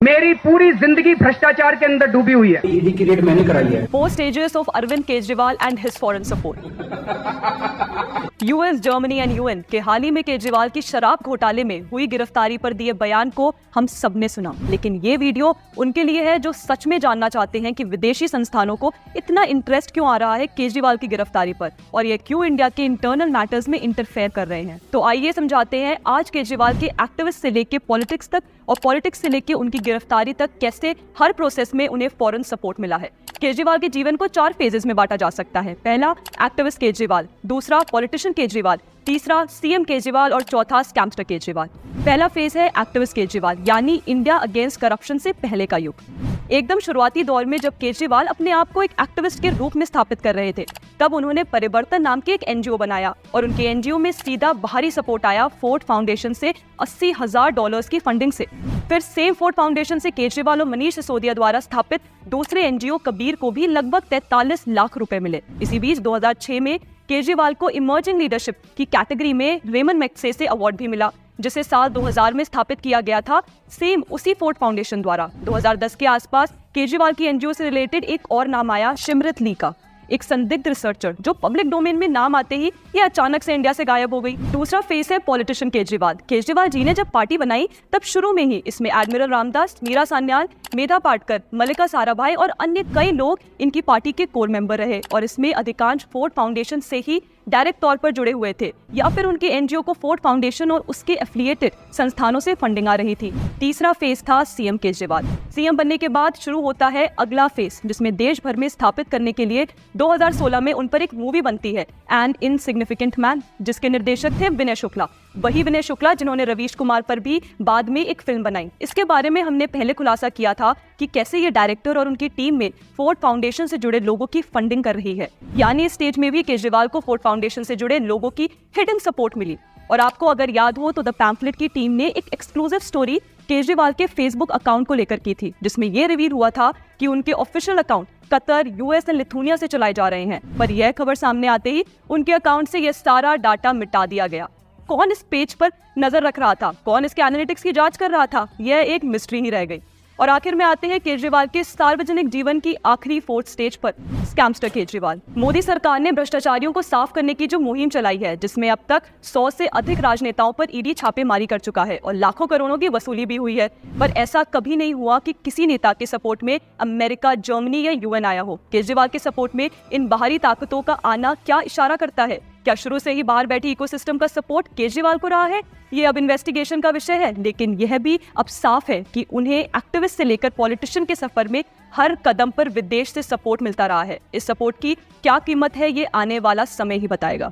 मेरी पूरी जिंदगी भ्रष्टाचार के अंदर डूबी हुई है। ईडी की रेड मैंने कराई है। 4 stages of Arvind Kejriwal and his foreign support. US, Germany and UN के हाल ही में केजरीवाल की शराब घोटाले में हुई गिरफ्तारी पर दिए बयान को हम सबने सुना, लेकिन ये वीडियो उनके लिए है जो सच में जानना चाहते हैं कि विदेशी संस्थानों को इतना इंटरेस्ट क्यों आ रहा है केजरीवाल की गिरफ्तारी पर और ये क्यों इंडिया के इंटरनल मैटर्स में इंटरफेयर कर रहे हैं। तो आइए समझाते हैं आज केजरीवाल के एक्टिविस्ट से लेके पॉलिटिक्स तक और पॉलिटिक्स से लेके उनकी गिरफ्तारी तक कैसे हर प्रोसेस में उन्हें फॉरेन सपोर्ट मिला है। केजरीवाल के जीवन को 4 फेजेस में बांटा जा सकता है। पहला एक्टिविस्ट केजरीवाल, दूसरा पॉलिटिशियन केजरीवाल, तीसरा सीएम केजरीवाल और चौथा स्कैमस्टर केजरीवाल। पहला फेज है एक्टिविस्ट केजरीवाल यानी इंडिया अगेंस्ट करप्शन से पहले का युग। एकदम शुरुआती दौर में जब केजरीवाल अपने आप को एक एक्टिविस्ट के रूप में स्थापित कर रहे थे, तब उन्होंने परिवर्तन नाम के एक एनजीओ बनाया और उनके एनजीओ में सीधा बाहरी सपोर्ट आया फोर्ड फाउंडेशन से $80,000 की फंडिंग से। फिर सेम फोर्ड फाउंडेशन से केजरीवाल और मनीष सिसोदिया द्वारा स्थापित दूसरे एनजीओ कबीर को भी लगभग 43 लाख रुपए मिले। इसी बीच 2006 में केजरीवाल को इमर्जिंग लीडरशिप की कैटेगरी में रेमन मैग्सेसे अवार्ड भी मिला, जिसे साल 2000 में स्थापित किया गया था सेम उसी फोर्ड फाउंडेशन द्वारा। 2010 के आसपास केजरीवाल की एनजीओ से रिलेटेड एक और नाम आया, सिमरत ली का, एक संदिग्ध रिसर्चर जो पब्लिक डोमेन में नाम आते ही ये अचानक से इंडिया से गायब हो गई। दूसरा फेस है पॉलिटिशियन केजरीवाल। केजरीवाल जी ने जब पार्टी बनाई तब शुरू में ही इसमें एडमिरल रामदास, मीरा सान्याल, मेधा पाटकर, मल्लिका साराभाई और अन्य कई लोग इनकी पार्टी के कोर मेंबर रहे और इसमें अधिकांश फोर्ड फाउंडेशन से ही डायरेक्ट तौर पर जुड़े हुए थे या फिर उनके एनजीओ को फोर्ड फाउंडेशन और उसके एफिलिएटेड संस्थानों से फंडिंग आ रही थी। तीसरा फेज था सीएम केजरीवाल। सीएम बनने के बाद शुरू होता है अगला फेज, जिसमें देश भर में स्थापित करने के लिए 2016 में उन पर एक मूवी बनती है एन इनसिग्निफिकेंट मैन, जिसके निर्देशक थे विनय शुक्ला, वही विनय शुक्ला जिन्होंने रवीश कुमार पर भी बाद में एक फिल्म बनाई। इसके बारे में हमने पहले खुलासा किया था कि कैसे ये डायरेक्टर और उनकी टीम में फोर्ड फाउंडेशन से जुड़े लोगों की फंडिंग कर रही है, यानी इस स्टेज में भी केजरीवाल को फोर्ड फाउंडेशन से जुड़े लोगों की हिडन सपोर्ट मिली। और आपको अगर याद हो तो द पैम्फलेट की टीम ने एक एक्सक्लूसिव स्टोरी केजरीवाल के फेसबुक अकाउंट को लेकर की थी, जिसमें यह रिवील हुआ था कि उनके ऑफिशियल अकाउंट कतर, यूएस और लिथुनिया से चलाए जा रहे हैं। पर यह खबर सामने आते ही उनके अकाउंट से यह सारा डाटा मिटा दिया गया। कौन इस पेज पर नजर रख रहा था, कौन इसके एनालिटिक्स की जांच कर रहा था, यह एक मिस्ट्री ही रह गई। और आखिर में आते हैं केजरीवाल के सार्वजनिक जीवन की आखिरी 4th स्टेज पर, स्कैमस्टर केजरीवाल। मोदी सरकार ने भ्रष्टाचारियों को साफ करने की जो मुहिम चलाई है, जिसमें अब तक 100 से अधिक राजनेताओं पर ईडी छापेमारी कर चुका है और लाखों करोड़ों की वसूली भी हुई है, पर ऐसा कभी नहीं हुआ कि किसी नेता के सपोर्ट में अमेरिका, जर्मनी या यूएन आया हो। केजरीवाल के सपोर्ट में इन बाहरी ताकतों का आना क्या इशारा करता है? क्या शुरू से ही बाहर बैठी इकोसिस्टम का सपोर्ट केजरीवाल को रहा है? ये अब इन्वेस्टिगेशन का विषय है, लेकिन यह भी अब साफ है कि उन्हें एक्टिविस्ट से लेकर पॉलिटिशियन के सफर में हर कदम पर विदेश से सपोर्ट मिलता रहा है। इस सपोर्ट की क्या कीमत है, ये आने वाला समय ही बताएगा।